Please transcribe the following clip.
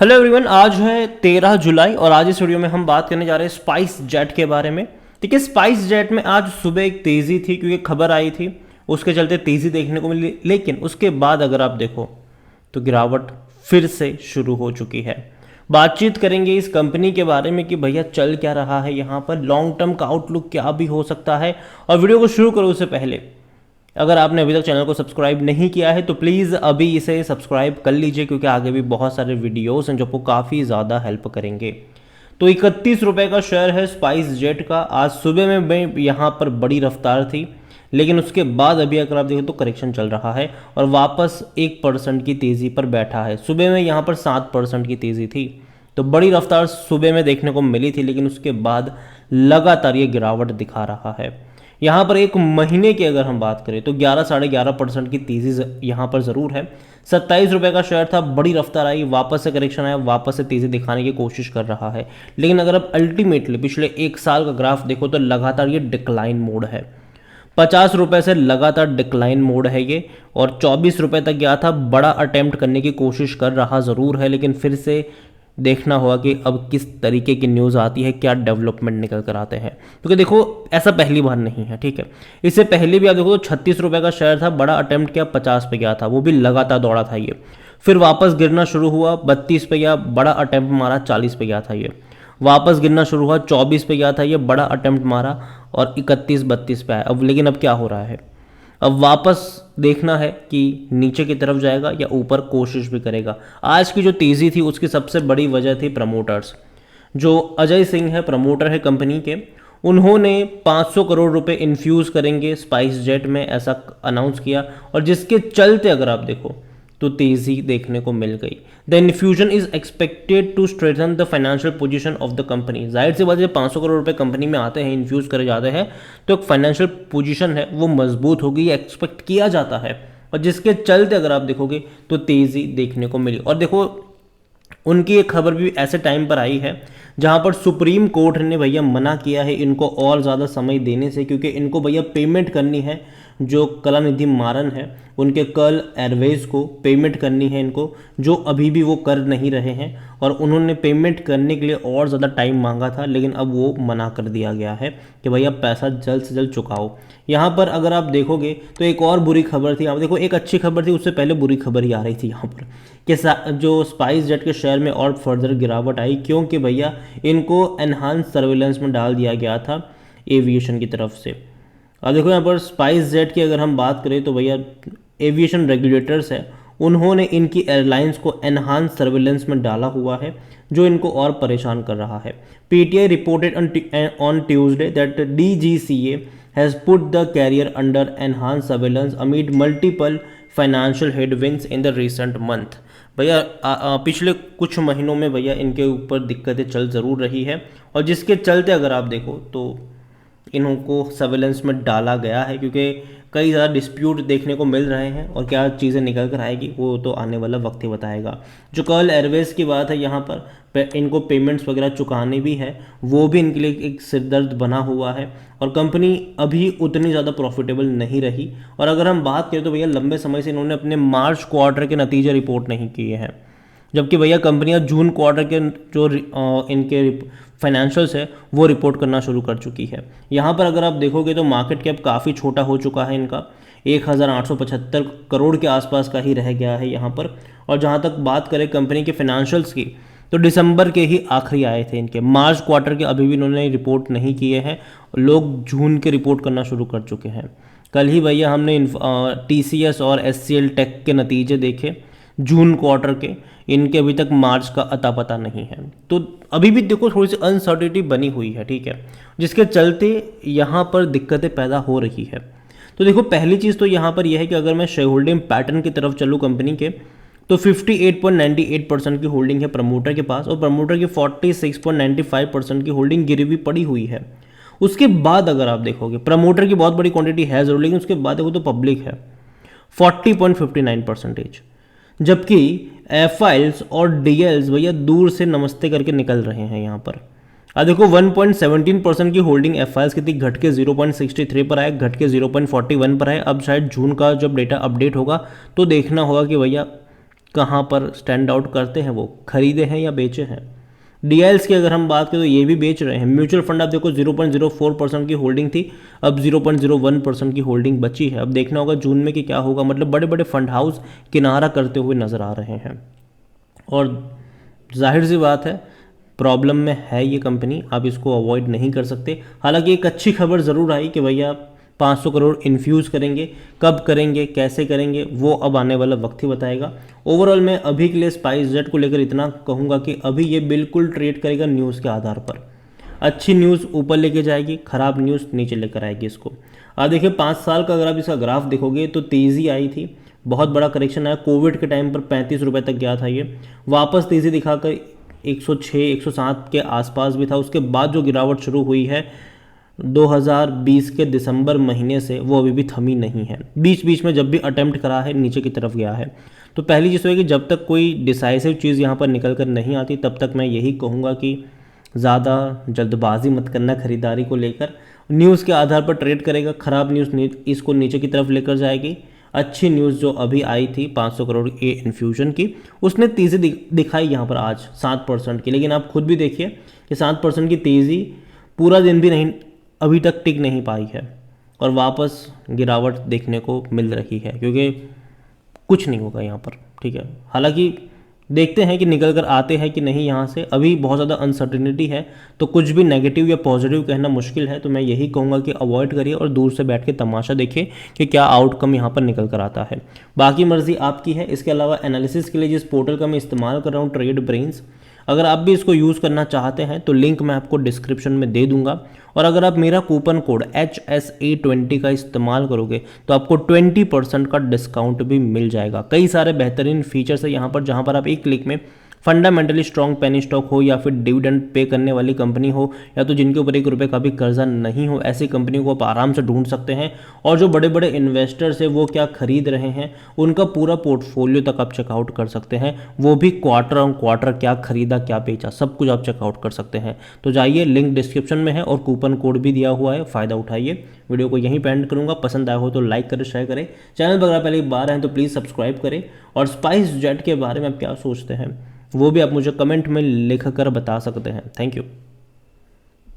Hello everyone, आज है 13 जुलाई और आज इस वीडियो में हम बात करने जा रहे हैं स्पाइस जेट के बारे में। ठीक है, स्पाइस जेट में आज सुबह एक तेज़ी थी क्योंकि खबर आई थी, उसके चलते तेज़ी देखने को मिली, लेकिन उसके बाद अगर आप देखो तो गिरावट फिर से शुरू हो चुकी है। बातचीत करेंगे इस कंपनी के बारे में कि भैया चल क्या रहा है यहाँ पर, लॉन्ग टर्म का आउटलुक क्या भी हो सकता है। और वीडियो को शुरू करो उससे पहले अगर आपने अभी तक चैनल को सब्सक्राइब नहीं किया है तो प्लीज़ अभी इसे सब्सक्राइब कर लीजिए, क्योंकि आगे भी बहुत सारे वीडियोस हैं जो आपको काफ़ी ज़्यादा हेल्प करेंगे। तो 31 रुपये का शेयर है स्पाइस जेट का। आज सुबह में यहाँ पर बड़ी रफ्तार थी, लेकिन उसके बाद अभी अगर आप देखें तो करेक्शन चल रहा है और वापस 1% की तेज़ी पर बैठा है। सुबह में यहाँ पर 7% की तेज़ी थी, तो बड़ी रफ्तार सुबह में देखने को मिली थी, लेकिन उसके बाद लगातार ये गिरावट दिखा रहा है। यहाँ पर एक महीने की अगर हम बात करें तो 11-11.5% की तेज़ी यहाँ पर ज़रूर है। 27 रुपये का शेयर था, बड़ी रफ्तार आई, वापस से करेक्शन आया, वापस से तेज़ी दिखाने की कोशिश कर रहा है। लेकिन अगर आप अल्टीमेटली पिछले एक साल का ग्राफ देखो तो लगातार ये डिक्लाइन मोड है। 50 रुपये से लगातार डिक्लाइन मोड है ये, और 24 रुपये तक गया था। बड़ा अटेम्प्ट करने की कोशिश कर रहा ज़रूर है, लेकिन फिर से देखना होगा कि अब किस तरीके की न्यूज़ आती है, क्या डेवलपमेंट निकल कर आते हैं, क्योंकि देखो ऐसा पहली बार नहीं है। ठीक है, इससे पहले भी आप देखो तो 36 रुपये का शेयर था, बड़ा अटेम्प्ट किया, 50 पे गया था, वो भी लगातार दौड़ा था ये, फिर वापस गिरना शुरू हुआ, 32 पे गया, बड़ा अटेम्प्ट मारा, 40 पे गया था ये, वापस गिरना शुरू हुआ, 24 पे गया था ये, बड़ा अटेम्प्ट मारा और 31-32 पे आया। अब लेकिन अब क्या हो रहा है, अब वापस देखना है कि नीचे की तरफ जाएगा या ऊपर कोशिश भी करेगा। आज की जो तेज़ी थी उसकी सबसे बड़ी वजह थी प्रमोटर्स। जो अजय सिंह है, प्रमोटर है कंपनी के, उन्होंने 500 करोड़ रुपए इन्फ्यूज़ करेंगे स्पाइस जेट में, ऐसा अनाउंस किया, और जिसके चलते अगर आप देखो तो तेज़ी देखने को मिल गई। The infusion is expected to strengthen the financial position of the company. जाहिर सी बात है, 500 करोड़ रुपए कंपनी में आते हैं, इन्फ्यूज़ करे जाते हैं, तो एक फाइनेंशियल पोजीशन है वो मजबूत होगी, ये एक्सपेक्ट किया जाता है, और जिसके चलते अगर आप देखोगे तो तेज़ी देखने को मिली। और देखो उनकी एक खबर भी ऐसे टाइम पर आई है जहां पर सुप्रीम कोर्ट ने भैया मना किया है इनको और ज़्यादा समय देने से, क्योंकि इनको भैया पेमेंट करनी है। जो कलानिधि मारन है, उनके कर्ल एयरवेज को पेमेंट करनी है इनको, जो अभी भी वो कर नहीं रहे हैं, और उन्होंने पेमेंट करने के लिए और ज़्यादा टाइम मांगा था, लेकिन अब वो मना कर दिया गया है कि भैया पैसा जल्द से जल्द चुकाओ। यहाँ पर अगर आप देखोगे तो एक और बुरी खबर थी, आप देखो एक अच्छी खबर थी, उससे पहले बुरी खबर ही आ रही थी यहाँ पर कि जो स्पाइस जेट के शेयर में और फर्दर गिरावट आई, क्योंकि भैया इनको एनहांस सर्विलेंस में डाल दिया गया था एविएशन की तरफ से। अब देखो यहाँ पर स्पाइस जेट की अगर हम बात करें तो भैया एविएशन रेगुलेटर्स है, उन्होंने इनकी एयरलाइंस को एनहांस सर्विलेंस में डाला हुआ है, जो इनको और परेशान कर रहा है। PTI reported on Tuesday that DGCA has put the carrier under enhance surveillance amid multiple financial headwinds in the recent month. भैया पिछले कुछ महीनों में भैया इनके ऊपर दिक्कतें चल ज़रूर रही है, और जिसके चलते अगर आप देखो तो इनको सर्वेलेंस में डाला गया है, क्योंकि कई ज़्यादा डिस्प्यूट देखने को मिल रहे हैं, और क्या चीज़ें निकल कर आएगी वो तो आने वाला वक्त ही बताएगा। जो कर्ल एयरवेज की बात है, यहाँ पर इनको पेमेंट्स वगैरह चुकाने भी है, वो भी इनके लिए एक सिरदर्द बना हुआ है, और कंपनी अभी उतनी ज़्यादा प्रॉफिटेबल नहीं रही। और अगर हम बात करें तो भैया लंबे समय से इन्होंने अपने मार्च क्वार्टर के नतीजे रिपोर्ट नहीं किए हैं, जबकि भैया कंपनियां जून क्वार्टर के जो इनके फाइनेंशियल्स है वो रिपोर्ट करना शुरू कर चुकी है। यहाँ पर अगर आप देखोगे तो मार्केट कैप काफ़ी छोटा हो चुका है इनका, 1875 करोड़ के आसपास का ही रह गया है यहाँ पर। और जहाँ तक बात करें कंपनी के फाइनेंशियल्स की, तो दिसंबर के ही आखिरी आए थे इनके, मार्च क्वार्टर के अभी भी इन्होंने रिपोर्ट नहीं किए हैं, लोग जून के रिपोर्ट करना शुरू कर चुके हैं। कल ही भैया हमने TCS और SCL टेक के नतीजे देखे जून क्वार्टर के, इनके अभी तक मार्च का अता पता नहीं है, तो अभी भी देखो थोड़ी सी अनसर्टिनिटी बनी हुई है। ठीक है, जिसके चलते यहाँ पर दिक्कतें पैदा हो रही है। तो देखो पहली चीज़ तो यहाँ पर यह है कि अगर मैं शेयर होल्डिंग पैटर्न की तरफ चलूँ कंपनी के, तो 58.98% की होल्डिंग है प्रमोटर के पास, और प्रमोटर की 46.95% की होल्डिंग गिरी हुई पड़ी हुई है। उसके बाद अगर आप देखोगे प्रमोटर की बहुत बड़ी क्वांटिटी है ज़रूर, लेकिन उसके बाद देखो तो पब्लिक है 40.59%, जबकि एफआईल्स और डीएल्स भैया दूर से नमस्ते करके निकल रहे हैं यहाँ पर। अब देखो 1.17% की होल्डिंग एफआईल्स की थी, घट के 0.63 पर आए, घट के 0.41 पर आए। अब शायद जून का जब डेटा अपडेट होगा तो देखना होगा कि भैया कहाँ पर स्टैंड आउट करते हैं, वो खरीदे हैं या बेचे हैं। डीएल्स की अगर हम बात करें तो ये भी बेच रहे हैं। म्यूचुअल फंड आप देखो 0.04% की होल्डिंग थी, अब 0.01% की होल्डिंग बची है। अब देखना होगा जून में कि क्या होगा। मतलब बड़े बड़े फंड हाउस किनारा करते हुए नज़र आ रहे हैं और जाहिर सी बात है प्रॉब्लम में है ये कंपनी, आप इसको अवॉइड नहीं कर सकते। हालांकि एक अच्छी खबर ज़रूर आई कि भैया 500 करोड़ इन्फ्यूज़ करेंगे, कब करेंगे कैसे करेंगे वो अब आने वाला वक्त ही बताएगा। ओवरऑल मैं अभी के लिए स्पाइस जेट को लेकर इतना कहूँगा कि अभी ये बिल्कुल ट्रेड करेगा न्यूज़ के आधार पर। अच्छी न्यूज़ ऊपर लेके जाएगी, ख़राब न्यूज़ नीचे लेकर आएगी इसको। आप देखिए 5 साल का अगर आप इसका ग्राफ देखोगे तो तेज़ी आई थी, बहुत बड़ा करेक्शन आया। कोविड के टाइम पर 35 रुपये तक गया था ये, वापस तेज़ी दिखाकर 106 107 के आसपास भी था। उसके बाद जो गिरावट शुरू हुई है 2020 के दिसंबर महीने से, वो अभी भी थमी नहीं है। बीच बीच में जब भी अटेम्प्ट करा है नीचे की तरफ गया है। तो पहली चीज़ तो है कि जब तक कोई डिसाइसिव चीज़ यहाँ पर निकल कर नहीं आती तब तक मैं यही कहूँगा कि ज़्यादा जल्दबाजी मत करना खरीदारी को लेकर। न्यूज़ के आधार पर ट्रेड करेगा, ख़राब न्यूज़ इसको नीचे की तरफ लेकर जाएगी। अच्छी न्यूज़ जो अभी आई थी 500 करोड़ के इन्फ्यूजन की, उसने तेज़ी दिखाई यहाँ पर आज 7% की। लेकिन आप खुद भी देखिए कि 7% की तेज़ी पूरा दिन भी नहीं अभी तक टिक नहीं पाई है और वापस गिरावट देखने को मिल रही है, क्योंकि कुछ नहीं होगा यहाँ पर। ठीक है, हालांकि देखते हैं कि निकल कर आते हैं कि नहीं यहाँ से। अभी बहुत ज़्यादा अनसर्टिनिटी है तो कुछ भी नेगेटिव या पॉजिटिव कहना मुश्किल है। तो मैं यही कहूँगा कि अवॉइड करिए और दूर से बैठ के तमाशा देखिए कि क्या आउटकम यहाँ पर निकल कर आता है। बाकी मर्जी आपकी है। इसके अलावा एनालिसिस के लिए जिस पोर्टल का मैं इस्तेमाल कर रहा हूँ ट्रेड ब्रेन्स, अगर आप भी इसको यूज़ करना चाहते हैं तो लिंक मैं आपको डिस्क्रिप्शन में दे दूंगा। और अगर आप मेरा कूपन कोड HSA20 का इस्तेमाल करोगे तो आपको 20% का डिस्काउंट भी मिल जाएगा। कई सारे बेहतरीन फीचर्स है यहाँ पर, जहाँ पर आप एक क्लिक में फंडामेंटली स्ट्रॉन्ग पेनी स्टॉक हो या फिर डिविडेंड पे करने वाली कंपनी हो या तो जिनके ऊपर 1 रुपये का भी कर्जा नहीं हो, ऐसी कंपनी को आप आराम से ढूंढ सकते हैं। और जो बड़े बड़े इन्वेस्टर्स हैं वो क्या खरीद रहे हैं उनका पूरा पोर्टफोलियो तक आप चेकआउट कर सकते हैं, वो भी क्वार्टर ऑन क्वार्टर क्या खरीदा क्या बेचा सब कुछ आप चेकआउट कर सकते हैं। तो जाइए, लिंक डिस्क्रिप्शन में है और कूपन कोड भी दिया हुआ है, फ़ायदा उठाइए। वीडियो को यहीं पे एंड करूँगा। पसंद आया हो तो लाइक करें, शेयर करें। चैनल पर अगर पहली बार हैं तो प्लीज़ सब्सक्राइब करें। और स्पाइस जेट के बारे में आप क्या सोचते हैं वो भी आप मुझे कमेंट में लिख कर बता सकते हैं। Thank you.